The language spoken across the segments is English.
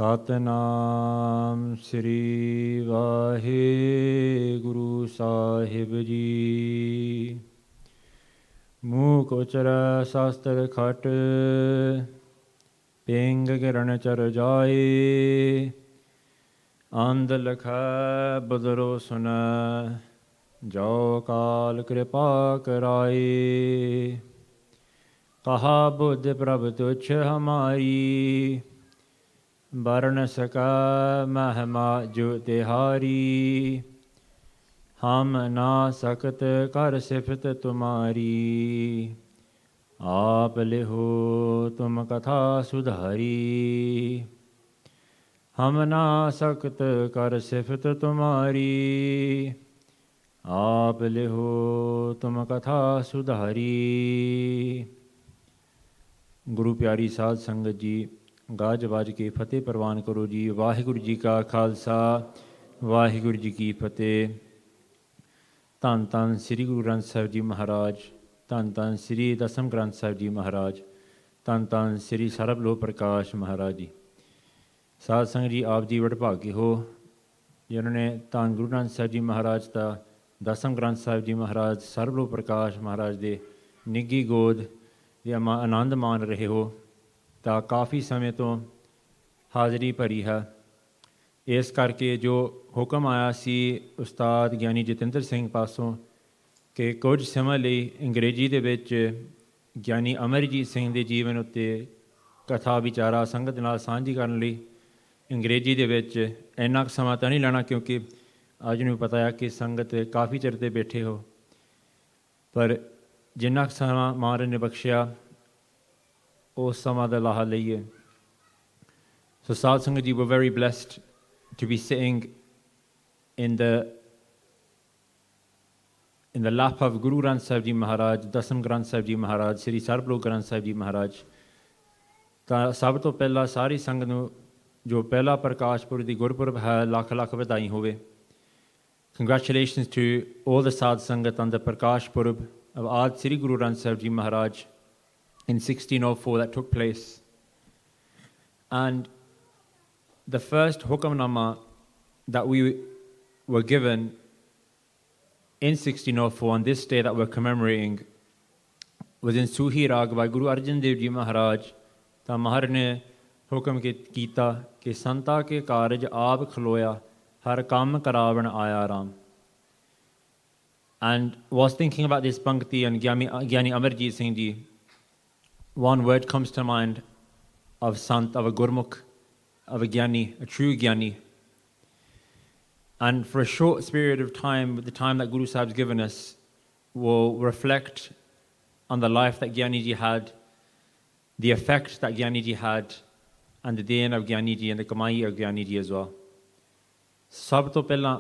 ਸਤਿਨਾਮ ਸ੍ਰੀ ਵਾਹਿਗੁਰੂ ਸਾਹਿਬ ਜੀ। ਮੂਕ ਉਚਰੈ ਸ਼ਾਸਤਰ ਖਟ, ਪਿੰਗ ਕਿਰਨ ਚਰ ਜਾਏ। ਅੰਧ ਲਖੈ ਬਦਰੋ ਸੁਨੈ, ਜੋ ਕਾਲ ਕਿਰਪਾ ਕਰਾਏ। ਕਹਾ ਬੁੱਧ ਪ੍ਰਭ ਤੁਛ ਹਮਾਰੀ, ਬਰਨ ਸਕੈ ਮਹਿਮਾ ਜੋ ਤਿਹਾਰੀ। ਹਮ ਨਾ ਸਕਤ ਕਰ ਸਿਫਤ ਤੁਮਾਰੀ, ਆਪ ਲਿਹੋ ਤੁਮ ਕਥਾ ਸੁਧਾਰੀ। ਹਮ ਨਾ ਸਕਤ ਕਰ ਸਿਫਤ ਤੁਮਾਰੀ, ਆਪ ਲਿਹੋ ਤੁਮ ਕਥਾ ਸੁਧਾਰੀ। ਗੁਰੂ ਪਿਆਰੀ ਸਾਧ ਸੰਗਤ ਜੀ, ਗਾਜ ਬਾਜ ਕੇ ਫਤਿਹ ਪ੍ਰਵਾਨ ਕਰੋ ਜੀ। ਵਾਹਿਗੁਰੂ ਜੀ ਕਾ ਖਾਲਸਾ, ਵਾਹਿਗੁਰੂ ਜੀ ਕੀ ਫਤਿਹ। ਧੰਨ ਧੰਨ ਸ੍ਰੀ ਗੁਰੂ ਗ੍ਰੰਥ ਸਾਹਿਬ ਜੀ ਮਹਾਰਾਜ, ਧੰਨ ਧੰਨ ਸ੍ਰੀ ਦਸਮ ਗ੍ਰੰਥ ਸਾਹਿਬ ਜੀ ਮਹਾਰਾਜ, ਧੰਨ ਧੰਨ ਸ੍ਰੀ ਸਰਬ ਲੋਕ ਪ੍ਰਕਾਸ਼ ਮਹਾਰਾਜ ਜੀ। ਸਾਧ ਸੰਗਤ ਜੀ, ਆਪ ਜੀ ਵਡਭਾਗੇ ਹੋ ਜਿਨ੍ਹਾਂ ਨੇ ਧੰਨ ਗੁਰੂ ਗ੍ਰੰਥ ਸਾਹਿਬ ਜੀ ਮਹਾਰਾਜ ਦਾ ਦਸਮ ਗ੍ਰੰਥ ਸਾਹਿਬ ਜੀ ਮਹਾਰਾਜ ਸਰਬ ਲੋਕ ਪ੍ਰਕਾਸ਼ ਮਹਾਰਾਜ ਦੇ ਨਿੱਘੀ ਗੋਦ ਦੇ ਆਨੰਦ ਮਾਣ ਰਹੇ ਹੋ। ਤਾਂ ਕਾਫੀ ਸਮੇਂ ਤੋਂ ਹਾਜ਼ਰੀ ਭਰੀ ਹੈ। ਇਸ ਕਰਕੇ ਜੋ ਹੁਕਮ ਆਇਆ ਸੀ ਉਸਤਾਦ ਗਿਆਨੀ ਜਤਿੰਦਰ ਸਿੰਘ ਪਾਸੋਂ ਕਿ ਕੁਝ ਸਮਾਂ ਲਈ ਅੰਗਰੇਜ਼ੀ ਦੇ ਵਿੱਚ ਗਿਆਨੀ ਅਮਰਜੀਤ ਸਿੰਘ ਦੇ ਜੀਵਨ ਉੱਤੇ ਕਥਾ ਵਿਚਾਰਾ ਸੰਗਤ ਨਾਲ ਸਾਂਝੀ ਕਰਨ ਲਈ ਅੰਗਰੇਜ਼ੀ ਦੇ ਵਿੱਚ ਇੰਨਾ ਕੁ ਸਮਾਂ ਤਾਂ ਨਹੀਂ ਲੈਣਾ, ਕਿਉਂਕਿ ਅੱਜ ਨੂੰ ਪਤਾ ਹੈ ਕਿ ਸੰਗਤ ਕਾਫੀ ਚਿਰ 'ਤੇ ਬੈਠੇ ਹੋ, ਪਰ ਜਿੰਨਾ ਕੁ ਸਮਾਂ ਮਹਾਰਾਜ ਨੇ ਬਖਸ਼ਿਆ ਉਸ ਸਮਾਂ ਦਾ ਲਾਹਾ ਲਈਏ। So Sad Sangat ji, we're very blessed to be sitting in the lap of Guru Granth Sahib Ji Maharaj, Dasam Granth Sahib Ji Maharaj, Sri Sarb Lok Granth Sahib Ji Maharaj। ਤਾਂ ਸਭ ਤੋਂ ਪਹਿਲਾਂ ਸਾਰੀ ਸੰਗਤ ਨੂੰ ਜੋ ਪਹਿਲਾ ਪ੍ਰਕਾਸ਼ ਪੁਰਬ ਦੀ ਗੁਰਪੁਰਬ ਹੈ, ਲੱਖ ਲੱਖ ਵਧਾਈ ਹੋਵੇ। Congratulations to all the Sad Sangat on the Parkash Purab of Ad Sri Guru Granth Sahib Ji Maharaj in 1604 that took place. And the first hukamnama that we were given in 1604 on this day that we're commemorating was in Suhi Rag by Guru Arjan Dev Ji Maharaj। ਤਾਂ ਮਹਾਰਾਜ ਨੇ ਹੁਕਮ ਕੀਤਾ ਕਿ ਸੰਤਾ ਕੇ ਕਾਰਜ ਆਪ ਖਲੋਇਆ, ਹਰ ਕੰਮ ਕਰਾਵਣ ਆਇਆ Ram. And was thinking about this pankti and Giani Amarjit Singh Ji, one word comes to mind of Sant, of a Gurmukh, of a Gyani, a true Gyani. And for a short period of time, the time that Guru Sahib's given us, will reflect on the life that Gyani Ji had, the effect that Gyani Ji had, and the Dain of Gyani Ji and the Kamai of Gyani Ji as well. Sab to pehla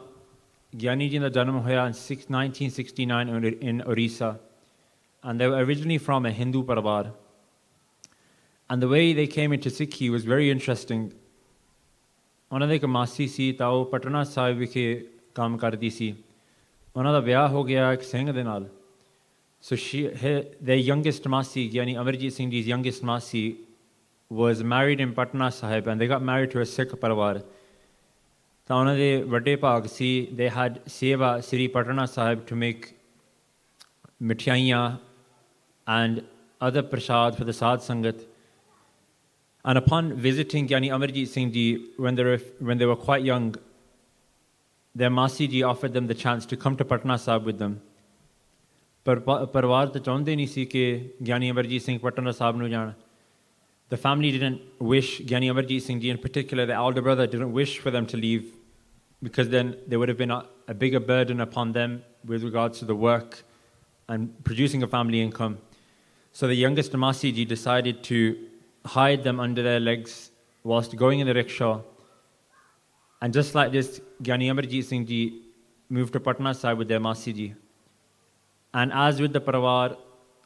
Gyani Ji da janam hoya in 1969 in Orissa, and they were originally from a Hindu parivar. And the way they came into Sikhi was very interesting. ਉਹਨਾਂ ਦੇ ਇੱਕ ਮਾਸੀ ਸੀ, ਤਾਂ ਉਹ ਪਟਨਾ ਸਾਹਿਬ ਵਿਖੇ ਕੰਮ ਕਰਦੀ ਸੀ। ਉਹਨਾਂ ਦਾ ਵਿਆਹ ਹੋ ਗਿਆ ਇੱਕ ਸਿੰਘ ਦੇ ਨਾਲ। So their youngest Masi, Yani Amarjit Singh Ji's youngest Masi, was married in Patna Sahib, and they got married to a Sikh parivar. ਤਾਂ ਉਹਨਾਂ ਦੇ ਵੱਡੇ ਭਾਗ ਸੀ, they had seva Sri Patna Sahib to make mithaiyan and other prasad for the Sad Sangat. And upon visiting Giani Amarjit Singh Ji when they were quite young, their Masi Ji offered them the chance to come to Patna Sahib with them. ਪਰ ਪਰਿਵਾਰ ਤਾਂ ਚਾਹੁੰਦੇ ਨਹੀਂ ਸੀ ਕਿ ਗਿਆਨੀ ਅਮਰਜੀਤ ਸਿੰਘ ਪਟਨਾ ਸਾਹਿਬ ਨੂੰ ਜਾਣ। The family didn't wish, Giani Amarjit Singh Ji in particular, the elder brother, didn't wish for them to leave, because then there would have been a bigger burden upon them with regards to the work and producing a family income. So the youngest Masi Ji decided to hide them under their legs whilst going in the rickshaw. And just like this, Giani Amarjit Singh Ji moved to Patna Sahib with their Masi Ji. And as with the parivar,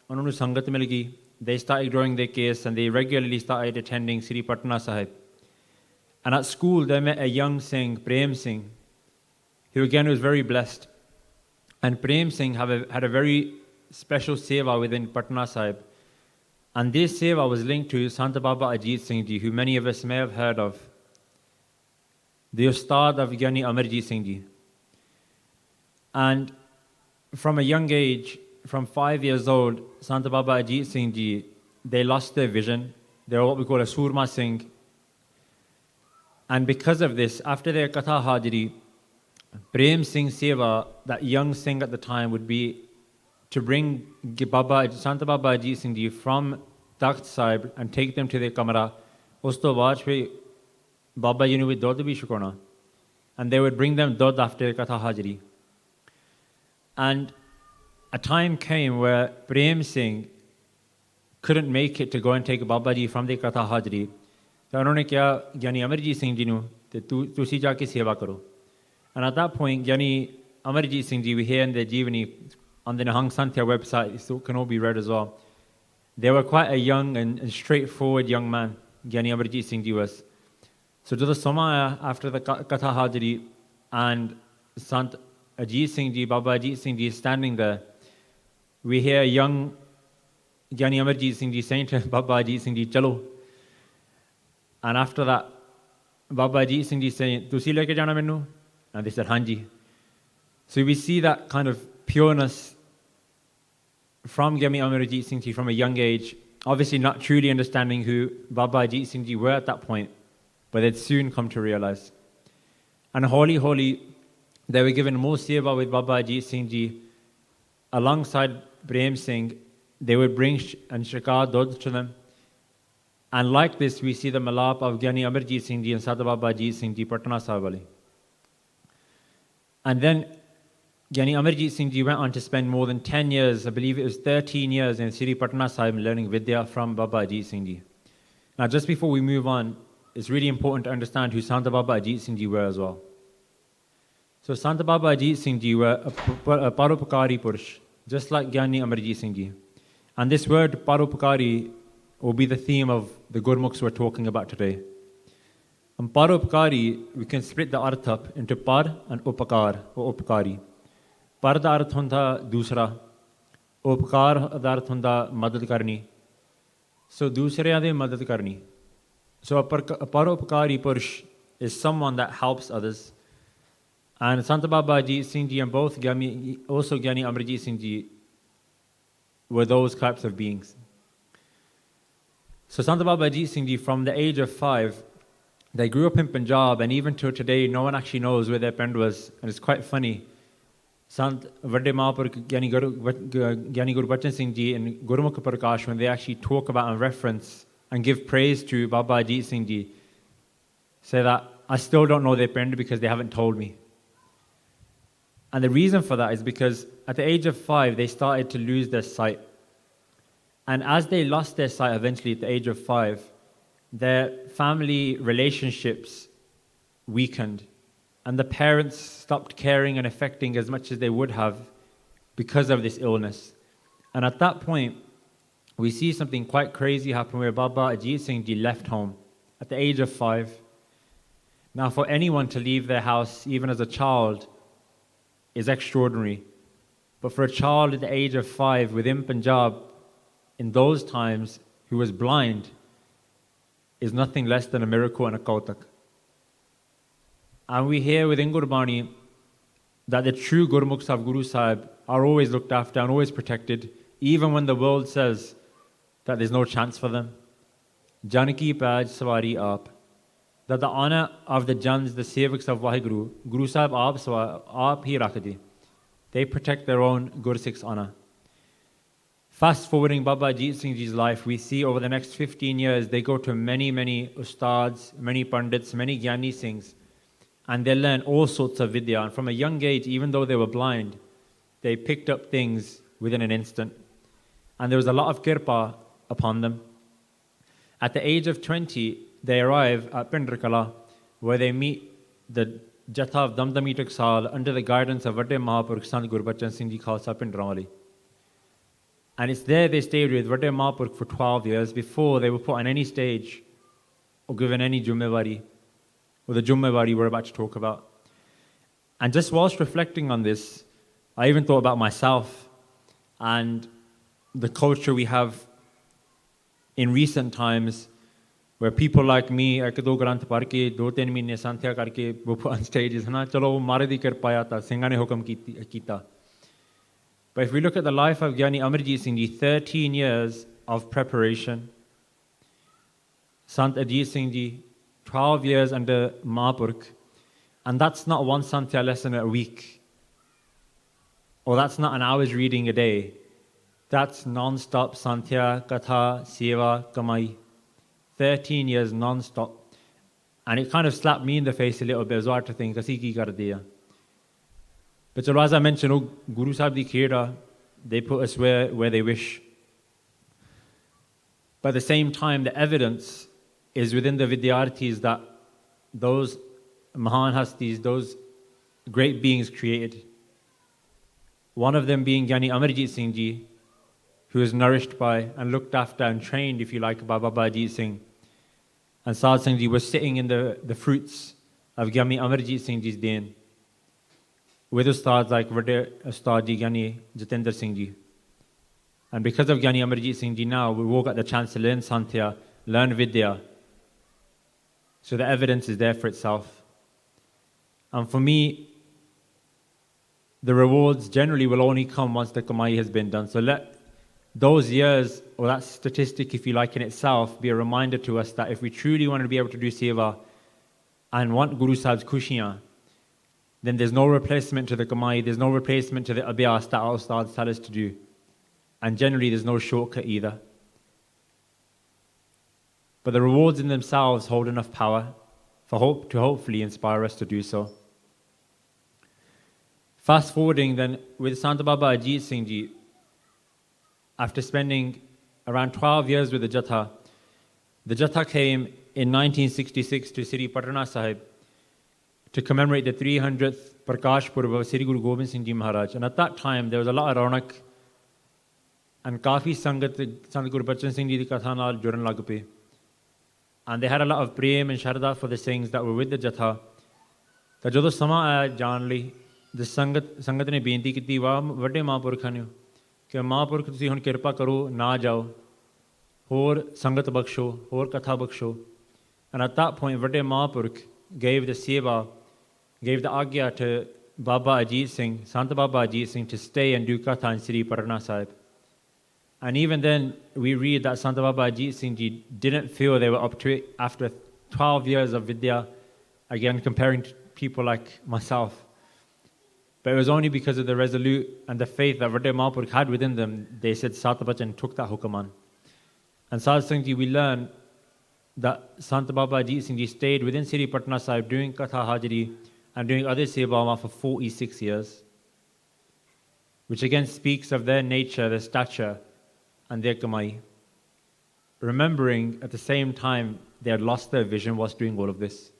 ਉਹਨਾਂ ਨੂੰ ਸੰਗਤ ਮਿਲ ਗਈ। They started growing their case and they regularly started attending Sri Patna Sahib. And at school, they met a young Singh, Prem Singh, who again was very blessed. And Prem Singh had a very special seva within Patna Sahib. And this seva was linked to Sant Baba Ajit Singh Ji, who many of us may have heard of. the Ustad of Giani Amarjit Singh ji. And from a young age, from 5 years old, Sant Baba Ajit Singh ji, they lost their vision. They were what we call a Surma Singh. And because of this, after their Katha Hajri, Prem Singh Seva, that young Singh at the time, would be to bring Sant Baba Ajit Singh ji from Takht Sahib and take them to their kamara. Usto baad Baba ji nu with dod bhi shukona. And they would bring them dod after Katha Hajri. And a time came where Prem Singh couldn't make it to go and take Baba ji from the Katha Hajri. So उन्होंने क्या Giani Amarjit Singh ji nu te tusi jaake seva karo. And at that point, Giani Amarjit Singh ji, we hear in the Jeevani on the Nihung Santhia website, so it can all be read as well. They were quite a young and straightforward young man, Giani Amarjit Singh ji was. So to the Somaya after the Katha Hajri and Sant Ajit Singh ji, Baba Ajit Singh ji is standing there, we hear young Giani Amarjit Singh ji saying to Baba Ajit Singh ji, chalo. And after that, Baba Ajit Singh ji saying, tusi leke jana mainu? And they said, Hanji. So we see that kind of pureness from Giani Amarjit Singh ji from a young age, obviously not truly understanding who Baba Ajit Singh ji were at that point, but they'd soon come to realize. And holy, they were given more seva with Baba Ajit Singh ji. Alongside Prem Singh, they would bring and shikar dod to them. And like this, we see the malap of Giani Amarjit Singh ji and Sant Baba Ajit Singh ji, Patna Sahib wali. And then Giani Amarjit Singh ji went on to spend more than 10 years, I believe it was 13 years in Sri Patna Sahib learning Vidya from Baba Ajit Singh ji. Now just before we move on, it's really important to understand who Sant Baba Ajit Singh ji were as well. So Sant Baba Ajit Singh ji were a Paropakari Purush, just like Giani Amarjit Singh ji. And this word Paropakari will be the theme of the Gurmukhs we're talking about today. And Paropakari, we can split the arth up into Par and Upakar or Upakari. Par da arth hunda dusra, Upakar da arth hunda madad karni. So dusre ade madad karni. So a Paropakari Purush is someone that helps others. And Sant Baba Ajit Singh ji and both also Giani Amarjit Singh ji were those types of beings. So Sant Baba Ajit Singh ji, from the age of 5, they grew up in Punjab, and even till today, no one actually knows where their pind was. And it's quite funny. Sant Vadde Mahapurukh Giani Gurbachan Singh ji and Gurmukh Parkash, when they actually talk about and reference and give praise to Baba Ajit Singh ji, say that, I still don't know their pind because they haven't told me. And the reason for that is because at the age of 5, they started to lose their sight. And as they lost their sight eventually at the age of 5, their family relationships weakened. And the parents stopped caring and affecting as much as they would have because of this illness. And at that point, we see something quite crazy happen where Baba Ajit Singh ji left home at the age of 5. Now, for anyone to leave their house, even as a child, is extraordinary. But for a child at the age of 5 within Punjab, in those times, who was blind, is nothing less than a miracle and a kautak. And we hear within Gurbani that the true Gurmukhs of Guru Sahib are always looked after and always protected, even when the world says that there's no chance for them. Janaki Paj Sawari Aap. That the honor of the Jans, the Sevaks of Vaheguru, Guru Sahib Aap hi rakhde. They protect their own Gursikh's honor. Fast forwarding Baba Ajit Singh ji's life, we see over the next 15 years, they go to many Ustads, many Pandits, many Giani Singhs, and they learn all sorts of Vidya. And from a young age, even though they were blind, they picked up things within an instant. And there was a lot of kirpa upon them. At the age of 20, they arrive at Pindrakala, where they meet the Jatha of Damdami Taksal under the guidance of Vadde Mahapurukh Sant Gurbachan Singh Ji Khalsa Pindramali. And it's there they stayed with Vadde Mahapurukh for 12 years before they were put on any stage or given any Jummewari, or the Jummewari we're about to talk about. And just whilst reflecting on this, I even thought about myself and the culture we have in recent times where people like me, ek do Granth par ke, 2-3 mahine Santhia karke, wo put on stages, na, chalo wo mare di kirpaya ta, Singha ne hukum kita. But if we look at the life of Giani Amarjit Singh ji, 13 years of preparation, Sant Ajit Singh ji, 12 years under Mahapurkh, and that's not one Santhya lesson a week, or that's not an hour's reading a day. That's non-stop Santhya, Katha, Seva, Kamai. 13 years non-stop. And it kind of slapped me in the face a little bit as well to think, Kasi ki kar diya. But so as I mentioned, Guru Sahib di kheda, they put us where they wish. But at the same time, the evidence is within the Vidyarthis that those Mahan Hastis, those great beings created. One of them being Giani Amarjit Singh ji, who was nourished by and looked after and trained, if you like, by Baba Ajit Singh. And Sad Singh ji was sitting in the fruits of Giani Amarjit Singh ji's deen, with ustads like Vade Ustad ji Giani Jitendra Singh ji. And because of Giani Amarjit Singh ji now, we all got the chance to learn Santhya, learn Vidya. So the evidence is there for itself. And for me, the rewards generally will only come once the Kamai has been done. So let those years, or that statistic, if you like, in itself, be a reminder to us that if we truly want to be able to do seva and want Guru Sahib's kushiyan, then there's no replacement to the Kamai, there's no replacement to the abhyas that our ustads tell us to do. And generally, there's no shortcut either. But the rewards in themselves hold enough power for hope to hopefully inspire us to do so. Fast forwarding then, with Sant Baba Ajit Singh ji, after spending around 12 years with the Jatha came in 1966 to Sri Patna Sahib to commemorate the 300th Parkash Purv of Sri Guru Gobind Singh Ji Maharaj. And at that time, there was a lot of raunak and kafi sangat Sant Guru Bachan Singh Ji di Katha naal judan lag pe. And they had a lot of prem and sharda for the Singhs that were with the Jatha. ਤਾਂ ਜਦੋਂ ਸਮਾਂ ਆਇਆ ਜਾਣ ਲਈ the ਸੰਗਤ ਨੇ ਬੇਨਤੀ ਕੀਤੀ ਵਾ ਵੱਡੇ ਮਹਾਂਪੁਰਖਾਂ ਨੇ ਕਿ ਮਹਾਂਪੁਰਖ ਤੁਸੀਂ ਹੁਣ ਕਿਰਪਾ ਕਰੋ ਨਾ ਜਾਓ ਹੋਰ ਸੰਗਤ ਬਖਸ਼ੋ ਹੋਰ ਕਥਾ ਬਖਸ਼ੋ and at that point ਵੱਡੇ ਮਹਾਂਪੁਰਖ gave the seva, gave the agya to Baba Ajit Singh, Sant Baba Ajit Singh, to stay and do katha in Sri Patna Sahib. And even then we read that Sant Baba Ajit Singh ji didn't feel they were up to it after 12 years of vidya, again comparing to people like myself. But it was only because of the resolute and the faith that Vade Mahapurkh had within them, they said Satabachan took that hukam on. And Sad Singh ji, we learn that Sant Baba Ajit Singh ji stayed within Sri Patna Sahib doing Katha Hajri and doing other Seva for 46 years, which again speaks of their nature, their stature and their kamai. Remembering at the same time they had lost their vision whilst doing all of this.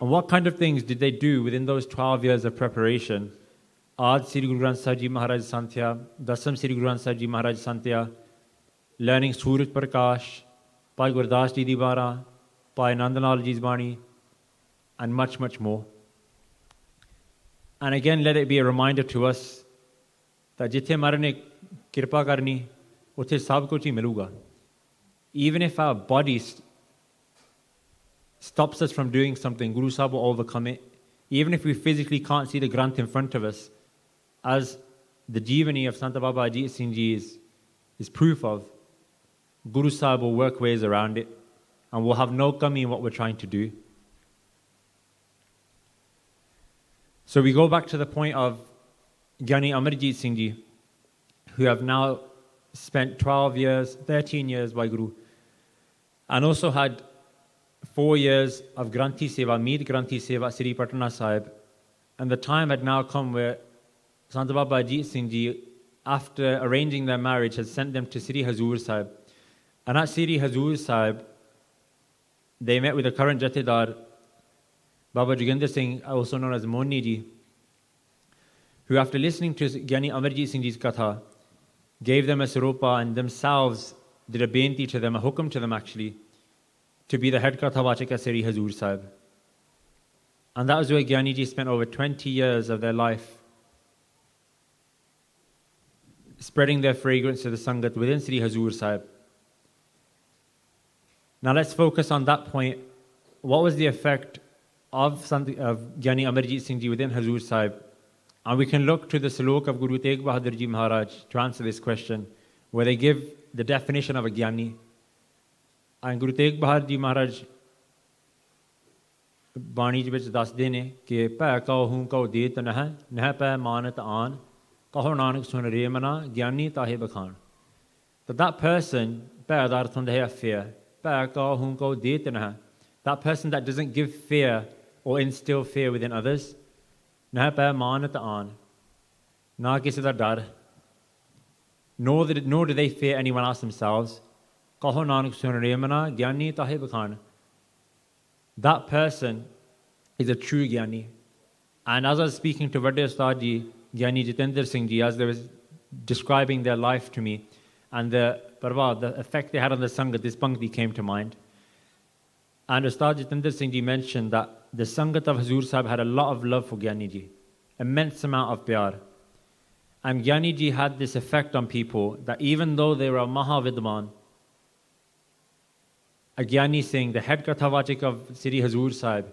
And what kind of things did they do within those 12 years of preparation? Aaj Sri Guru Granth Sahib Ji Maharaj Santhia, Dasam Sri Guru Granth Sahib Ji Maharaj Santhia, learning Suraj Parkash, Bhai Gurdas Ji Di Bara, Bhai Nandanal Ji's Jeevani, and much, much more. And again, let it be a reminder to us that jithe marne kirpa karni, uthe sab kuch hi miluga. Even if our body stops us from doing something, Guru Sahib will overcome it. Even if we physically can't see the Granth in front of us, as the Jeevani of Sant Baba Ajit Singh Ji is proof of, Guru Sahib will work ways around it and will have no kami in what we're trying to do. So we go back to the point of Giani Amarjit Singh Ji, who have now spent 12 years, 13 years by Guru, and also had 4 years of Granthi Seva, Meet Granthi Seva, Sri Patna Sahib. And the time had now come where Sant Baba Ajit Singh Ji, after arranging their marriage, had sent them to Sri Hazur Sahib. And at Sri Hazur Sahib, they met with the current Jathedar, Baba Joginder Singh, also known as Moni Ji, who after listening to Giani Amarjit Singh Ji's Katha, gave them a saropa and themselves did a benti to them, a hukam to them actually, to be the head Kathavachak at Sri Hazur Sahib. And that was where Giani Ji spent over 20 years of their life spreading their fragrance to the Sangat within Sri Hazur Sahib. Now let's focus on that point. What was the effect of Giani Amarjit Singh Ji within Hazur Sahib? And we can look to the Salok of Guru Tegh Bahadur Ji Maharaj to answer this question, where they give the definition of a Gyani. And Guru Tegh Bahadur Ji Maharaj ਬਾਣੀ ਦੇ ਵਿੱਚ ਦੱਸਦੇ ਨੇ ਕਿ ਭੈ Q ਹੂੰ Q ਦੇਤ ਨਹਿ ਨਹਿ ਪੈ ਮਾਨਤ ਆਨ ਕਹੋ ਨਾਨਕ ਸੁਨ ਰੇ ਮਨਾ ਗਿਆਨੀ ਤਾਹੇ ਬਖਾਨ. That person, ਭੈ ਦਾ ਅਰਥ ਹੁੰਦਾ ਹੈ fear. ਭੈ ਕਉ ਹੂੰ ਕਉ ਦੇਤ ਨਹਿ. That person that doesn't give fear or instill fear within others. ਨਹਿ ਪੈ ਮਾਨਤ ਆਨ. ਨਾ ਕਿਸੇ ਦਾ ਡਰ. Nor do they fear anyone else themselves. ਕਹੋ ਨਾਨਕ ਸੁਨ ਰੇ ਮਨਾ ਗਿਆਨੀ ਤਾਹੇ ਬਖਾਨ. That person is a true Gyani. And as I was speaking to Vade Ustad Ji, Gyani Jitendra Singh Ji, as they were describing their life to me and the effect they had on the Sangat, this Pankti came to mind. And Ustad Jitendra Singh Ji mentioned that the Sangat of Hazur Sahib had a lot of love for Gyani Ji, immense amount of pyar. And Gyani Ji had this effect on people that even though they were a Mahavidman, a Gyani Singh, the head Kathavachak of Sri Hazur Sahib,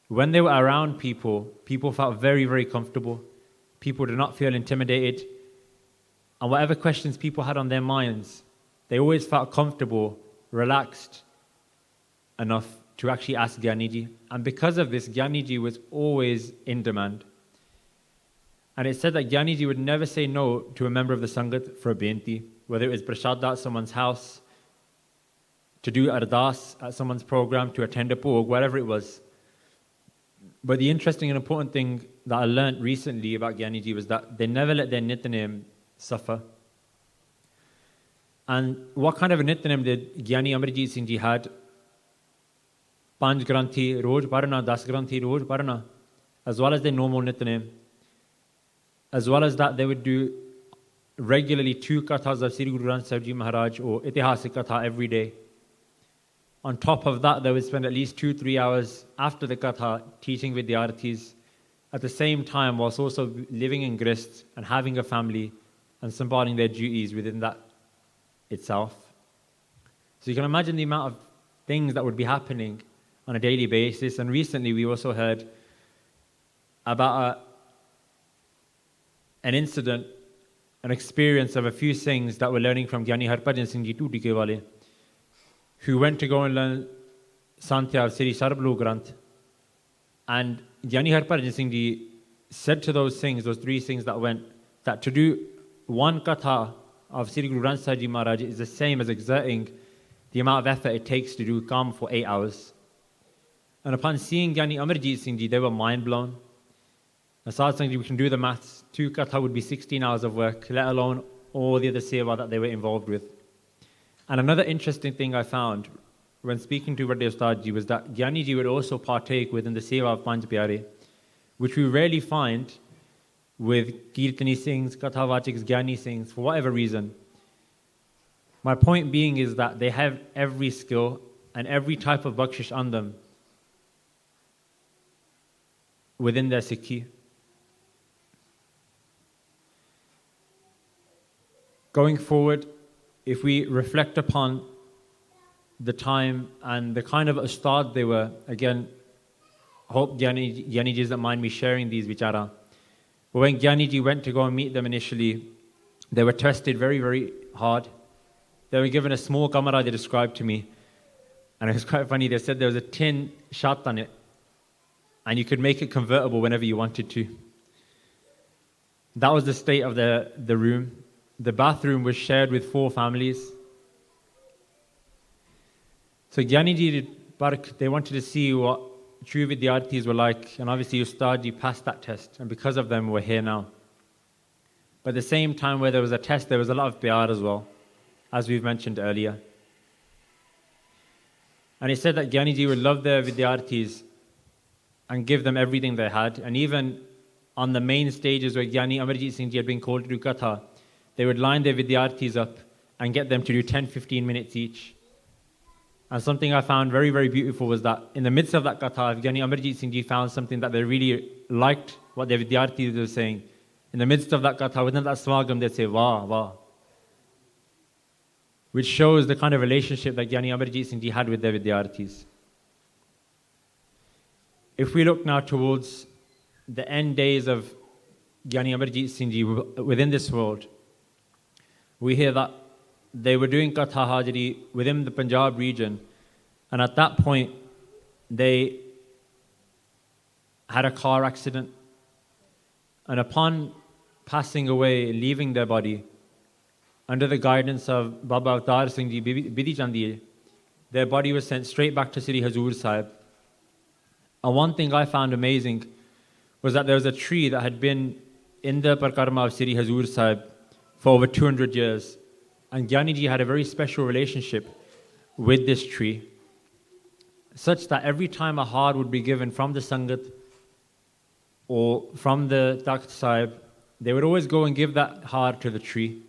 when they were around people, people felt very, very comfortable. People did not feel intimidated. And whatever questions people had on their minds, they always felt comfortable, relaxed enough to actually ask Gyani Ji. And because of this, Gyani Ji was always in demand. And it said that Gyani Ji would never say no to a member of the Sangat for a benti, whether it was prashad at someone's house, to do ardas at someone's program, to attend a bhog, whatever it was. But the interesting and important thing that I learned recently about Gyani Ji was that they never let their Nityanem suffer. And what kind of a Nityanem did Giani Amarjit Singh Ji had? 5 Granthi Roj Parna, 10 Granthi Roj Parna, as well as their normal Nityanem. As well as that, they would do regularly 2 kathas of Sri Guru Granth Sahib Ji Maharaj or Itihasik Katha every day. On top of that, they would spend at least 2-3 hours after the Katha teaching Vidyarthis at the same time whilst also living in Grist and having a family and sambhaling their duties within that itself. So you can imagine the amount of things that would be happening on a daily basis. And recently we also heard about an incident, an experience of a few Singhs that were learning from Giani Harpajan Singh Ji Tuti ke wale, who went to go and learn Santhia of Sri Sarblu Granth. And Giani Harpajan Singh Ji said to those Singhs, those 3 Singhs that went, that to do 1 katha of Sri Guru Granth Sahib Ji Maharaj is the same as exerting the amount of effort it takes to do Kam for 8 hours. And upon seeing Giani Amarjit Singh Ji, they were mind blown. Asad Singh Ji, we can do the maths. 2 katha would be 16 hours of work, let alone all the other seva that they were involved with. And another interesting thing I found when speaking to Vade Ustad Ji was that Gyani Ji would also partake within the seva of Panj Pyare, which we rarely find with Kirtani Singhs, Kathavachaks, Gyani Singhs, for whatever reason. My point being is that they have every skill and every type of bakshish on them within their Sikhi. Going forward, if we reflect upon the time and the kind of ustad they were, again, hope Gyani Ji doesn't mind me sharing these vichara. But when Gyani Ji went to go and meet them initially, they were tested very, very hard. They were given a small kamara, they described to me. And it was quite funny, they said there was a tin shat on it, and you could make it convertible whenever you wanted to. That was the state of the room. The bathroom was shared with 4 families. So Gyani Ji, they wanted to see what true Vidyarthis were like, and obviously Ustad Ji passed that test, and because of them we're here now. But at the same time where there was a test, there was a lot of pyar as well, as we've mentioned earlier. And he said that Gyani Ji would love their Vidyarthis and give them everything they had, and even on the main stages where Giani Amarjit Singh Ji had been called to do Katha, they would line their Vidyarthis up and get them to do 10-15 minutes each. And something I found very, very beautiful was that in the midst of that Katha, if Giani Amarjit Singh Ji found something that they really liked, what their Vidyarthis were saying, in the midst of that Katha, within that Samagam, they'd say, Wah, Wah. which shows the kind of relationship that Giani Amarjit Singh ji had with their vidyarthis. If we look now towards the end days of Giani Amarjit Singh ji within this world, we hear that they were doing Katha Hajri within the Punjab region, and at that point they had a car accident, and upon passing away, leaving their body, under the guidance of Baba Avtar Singh ji Bidi Chandi, their body was sent straight back to Sri Hazur Sahib. And one thing I found amazing was that there was a tree that had been in the Parkarma of Sri Hazur Sahib for over 200 years. And Giani ji had a very special relationship with this tree, such that every time a har would be given from the Sangat or from the Takht Sahib, they would always go and give that har to the tree.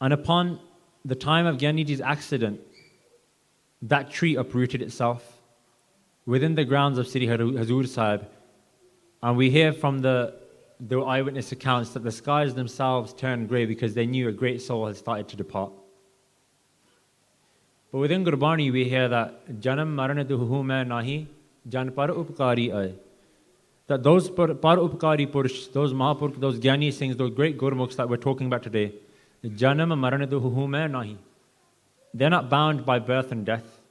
And upon the time of Giani ji's accident, that tree uprooted itself within the grounds of Sri Hazur Sahib. And we hear from the eyewitness accounts that the skies themselves turned grey because they knew a great soul had started to depart. But within Gurbani we hear that Janam Marana Duhu Main Nahi Jan Par Upkari Ay. That those Par Upkari Purush, those Mahapurukh, those Giani Singhs, those great Gurmukhs that we're talking about today, Janam Marana Duhu Main Nahi. They're not bound by birth and death.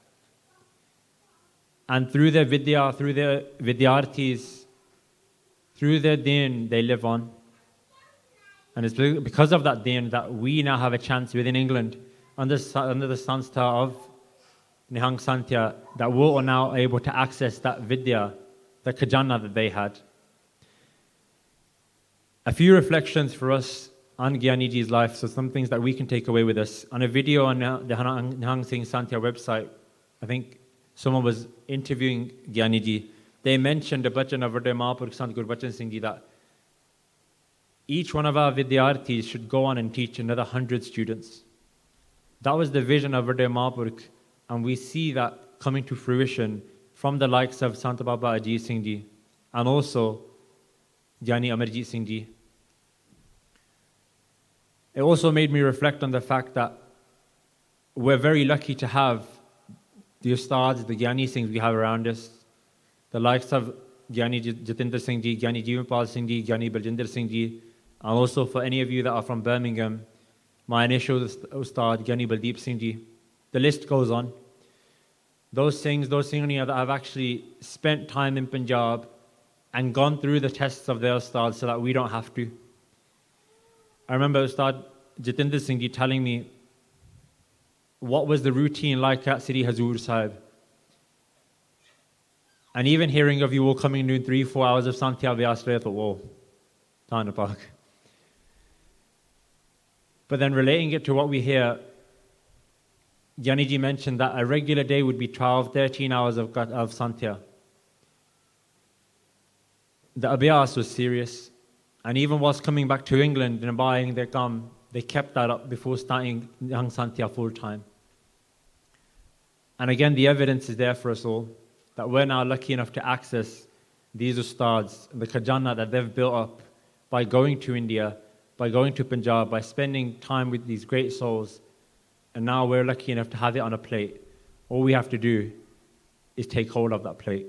And through their vidya, through their vidyarthis, through their deen, they live on. And it's because of that deen that we now have a chance within England, under the Santhia of Nihung Santhia, that we're now able to access that vidya, the khajana that they had. A few reflections for us on Giani ji's life, so some things that we can take away with us. On a video on the Nihung Singh Santhia website, I think someone was interviewing Giani ji. They mentioned a bachan of Vade Mahapurukh Sant Gurbachan Singh ji that each one of our vidyarthis should go on and teach another 100 students. That was the vision of Vade Mahapurukh, and we see that coming to fruition from the likes of Sant Baba Ajit Singh ji and also Giani Amarjit Singh ji. It also made me reflect on the fact that we're very lucky to have the Ustads, the Giani Singhs we have around us, the likes of Giani Jatinder Singh ji, Giani Jeevanpal Singh ji, Giani Baljinder Singh ji, and also for any of you that are from Birmingham, my initial Ustad, Giani Baldeep Singh ji. The list goes on. Those Singhniya that have actually spent time in Punjab and gone through the tests of their Ustad so that we don't have to. I remember Ustad Jatinder Singh ji telling me what was the routine like at Sri Hazur Sahib. And even hearing of you all coming and doing 3-4 hours of Santhia Vyasra, I thought, whoa, Tana Park. But then relating it to what we hear, Giani ji mentioned that a regular day would be 12-13 hours of Santhia. The abhyas was serious. And even whilst coming back to England and buying their gum, they kept that up before starting Nihung Santhia full time. And again, the evidence is there for us all, that we're now lucky enough to access these ustads, the khajana that they've built up by going to India, by going to Punjab, by spending time with these great souls. And now we're lucky enough to have it on a plate. All we have to do is take hold of that plate.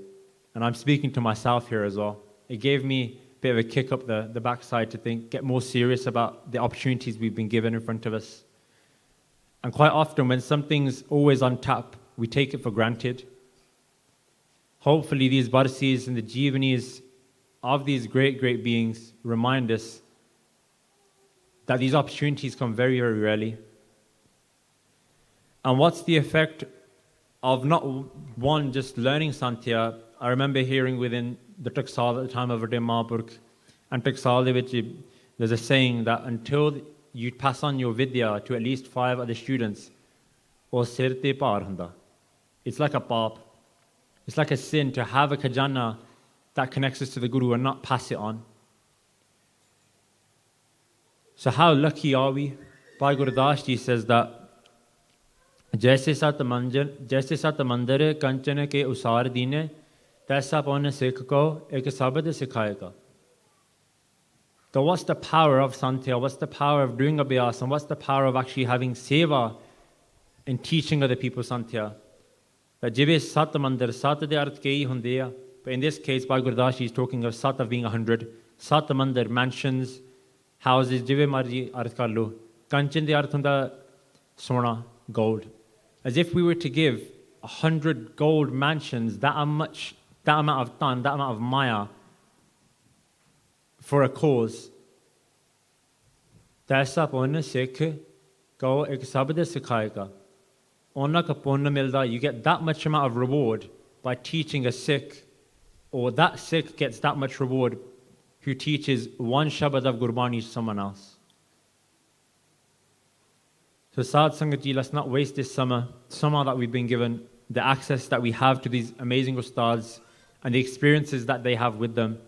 And I'm speaking to myself here as well. It gave me a bit of a kick up the backside to get more serious about the opportunities we've been given in front of us. And quite often when something's always on tap, we take it for granted. Hopefully these Barsis and the Jeevanis of these great beings remind us that these opportunities come very, very rarely. And what's the effect of not one just learning Santhia? I remember hearing within the Taksal at the time of Vade Mahapurukh, and Taksal there's a saying that until you pass on your vidya to at least 5 other students, or sirte par hunda. It's like a pap. It's like a sin to have a khajana that connects us to the Guru and not pass it on. So how lucky are we? Bhai Gurdas ji says that जैसे सत मंदिर कंचन के उसार दीने तैसा पौन सिख को एक शब्द सिखाएगा. So what's the power of Santhia? What's the power of doing abhyas? And what's the power of actually having seva and teaching other people Santhia? That jive sat mandir, sat de arth kei hunde. But in this case, Bhai Gurdas is talking of sat of being 100. Sat mandir, mansions, houses, jive marji arth kar lo. Kanchan de arth hunda sona, gold. As if we were to give 100 gold mansions, that amount of tan, that amount of maya, for a cause. Taisa ponna sikh ko ek sabde sikhayega. Onna ka ponna milda, you get that much amount of reward by teaching a Sikh, or that Sikh gets that much reward who teaches one Shabad of Gurbani to someone else. So Sad Sangat ji, let's not waste this summer that we've been given, the access that we have to these amazing ustads and the experiences that they have with them.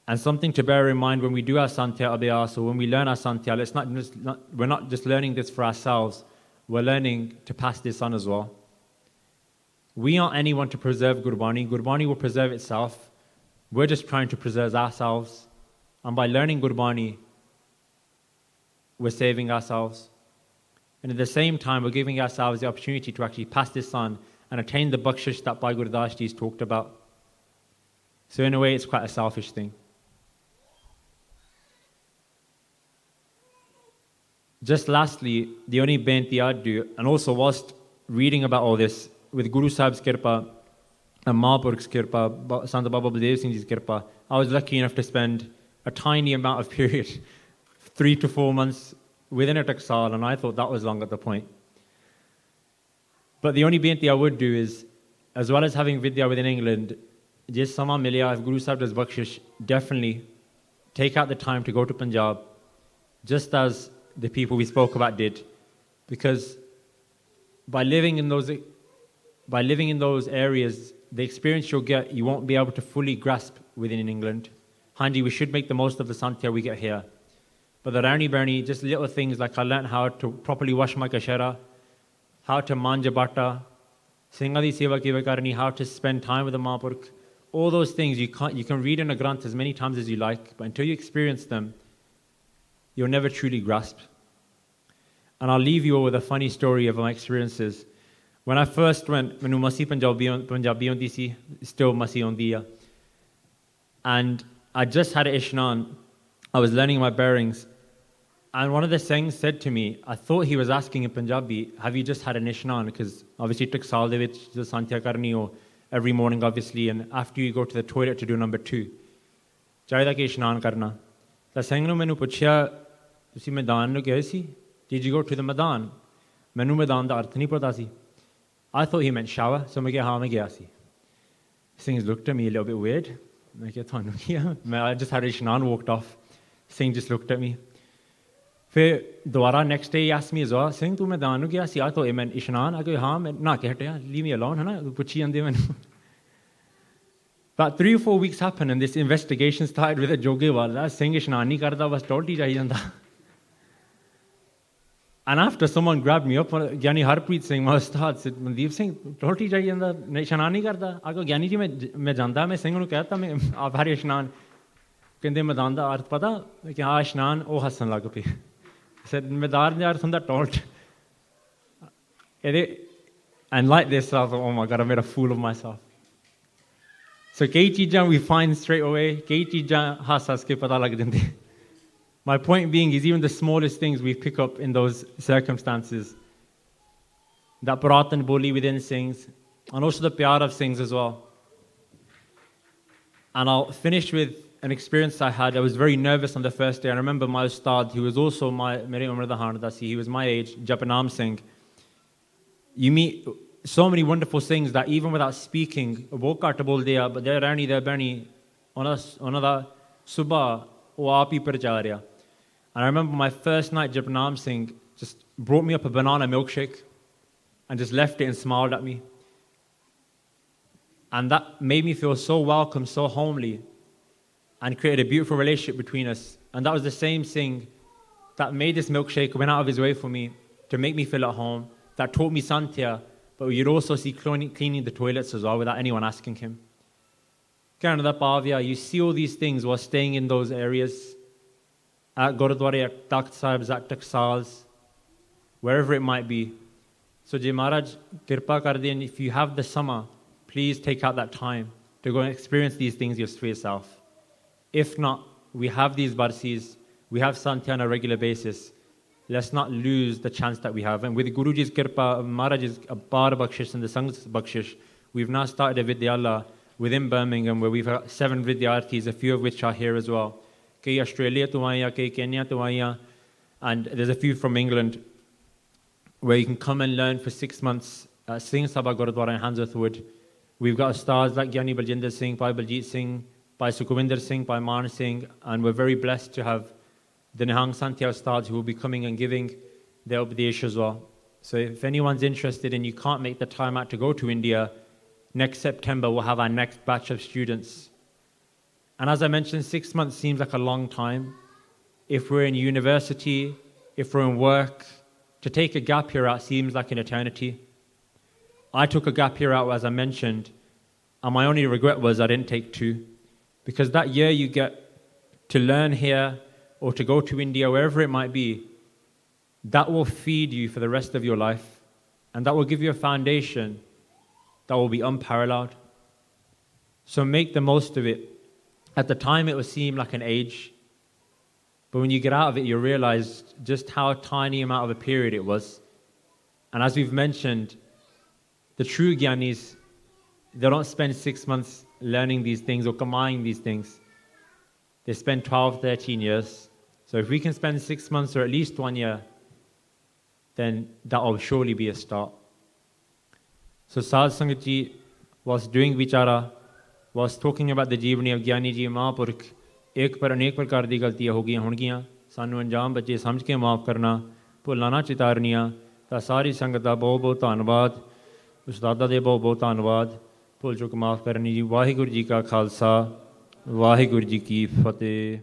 And something to bear in mind when we do our Santhya Abhyas, or when we learn our Santhya, we're not just learning this for ourselves, we're learning to pass this on as well. We aren't anyone to preserve Gurbani. Gurbani will preserve itself. We're just trying to preserve ourselves. And by learning Gurbani, we're saving ourselves. And at the same time, we're giving ourselves the opportunity to actually pass this on and attain the bakshish that Bhai Gurdas Ji's talked about. So in a way, it's quite a selfish thing. Just lastly, the only benti I'd do, and also whilst reading about all this, with Guru Sahib's kirpa and Mahapurkh's kirpa, Sant Baba Baldev Singh Ji's kirpa, I was lucky enough to spend a tiny amount of period, 3 to 4 months within a taksal, and I thought that was long at the point. But the only benti I would do is, as well as having vidya within England, jis sama milya, if Guru Sahib does bakshish, definitely take out the time to go to Punjab, just as the people we spoke about did, because by living in those areas, the experience you'll get, you won't be able to fully grasp within England. Hanji, we should make the most of the Santhya we get here. But the Rani Berni, just little things like I learned how to properly wash my kashera, how to manja bata, Singhadi seva kiva karni, how to spend time with the Mahapurkh. All those things you can read in a Granth as many times as you like, but until you experience them, you'll never truly grasp. And I'll leave you all with a funny story of my experiences. When I first went, manu masi Punjabi hondi si, still masi hondi hai. And I just had an ishnan. I was learning my bearings. And one of the Singhs said to me, I thought he was asking in Punjabi, have you just had an ishnan? Because obviously tuk saal de vich the Santhya karni ho every morning obviously, and after you go to the toilet to do number 2. Chaida ke ishnan karna. The Singh nu menu puchya, tusi maidan nu gaye si? Did you go to the Madan? Manu Madan da arth nahi pata si. I thought he meant shower, so I said, haan, main gaya si. Singhs looked at me a little bit weird. I just had ishnan, walked off. Singh just looked at me. Then, next day he asked me as well, Singh, tu Madan nu gaya si? I thought he meant ishnan. I go, haan, main na ke hataya, leave me alone, hai na? Puchi ande manu. About 3 or 4 weeks happened, and this investigation started with a jogi wala. Singh ishnan nahi karda, bas tolti jahi janda. And after someone grabbed me up, Giani Amarjit Singh, my ustad, said, Mandeep Singh, tolti jahi janda, ishnan nahi karda. I go, Giani ji, main janda, main Singh nu kehta, main aap har ishnan. Kende Madan da arth pata? Ki haan ishnan, oh hassan lag pe. I said, Madan da arth hunda tolt. And like this, I thought, oh my God, I made a fool of myself. So kei cheejan we find straight away, kei cheejan has ke pata lag jande. My point being is even the smallest things we pick up in those circumstances, that Puratan Boli within Singhs, and also the Pyar of Singhs as well. And I'll finish with an experience I had. I was very nervous on the first day. I remember my ustad, who was also mere umar da haan dasi, he was my age, Japanam Singh. You meet so many wonderful things that even without speaking, wo kat bolde but they're rani, they're berni, onada subah, wo aap hi parcha raha. And I remember my first night, Japanam Singh just brought me up a banana milkshake and just left it and smiled at me. And that made me feel so welcome, so homely, and created a beautiful relationship between us. And that was the same Singh that made this milkshake, went out of his way for me to make me feel at home, that taught me Santhya, but you'd also see cleaning the toilets as well without anyone asking him. ਕਹਿਣ ਦਾ ਭਾਵ ਆ, you see all these things while staying in those areas, at Gurudwara, at Takht Sahibs, at Taksals, wherever it might be. So ਜੇ ਮਹਾਰਾਜ ਕਿਰਪਾ ਕਰਦੇ, and if you have the summer, please take out that time to go and experience these things for yourself. If not, we have these Barsis, we have Santhia on a regular basis. Let's not lose the chance that we have. And with Guruji's kirpa, Maharaj's Apar Bakshish and the Sanghat's Bakshish, we've now started a Vidyala within Birmingham where we've got 7 Vidyarthis, a few of which are here as well. Kei Australia to Aya, Kei Kenya to Aya, and there's a few from England where you can come and learn for 6 months at Singh Sabha Gurudwara in Handsworth Wood. We've got stars like Giani Amarjit Singh, Bhai Mandeep Singh, Bhai Sukhwinder Singh, Bhai Man Singh, and we're very blessed to have the Nihung Santhia stars who will be coming and giving their Upadesh as well. So if anyone's interested and you can't make the time out to go to India, next September we'll have our next batch of students. And as I mentioned, 6 months seems like a long time. If we're in university, if we're in work, to take a gap year out seems like an eternity. I took a gap year out, as I mentioned, and my only regret was I didn't take 2. Because that year you get to learn here or to go to India, wherever it might be, that will feed you for the rest of your life. And that will give you a foundation that will be unparalleled. So make the most of it. At the time it will seem like an age, but when you get out of it, you realize just how tiny amount of a period it was. And as we've mentioned, the true Gyanis, they don't spend 6 months learning these things or kamaing these things. They spend 12, 13 years. So if we can spend 6 months or at least 1 year, then that will surely be a start. So Sad Sangat Ji was doing Vichara, was talking about the Jeevani of Giani Ji Mahapurkh. एक पर अनेक प्रकार दी गलतियां हो गई होणगियां, सानू अंजाम बच्चे समझ के माफ़ करना, भुल्लां ना चितारनियां। तां सारी संगत दा बहुत बहुत धन्नवाद, उस्तादा दे बहुत बहुत धन्नवाद, भुल चुक माफ़ करनी जी। वाहिगुरू जी का खालसा, वाहिगुरू जी की फतेह।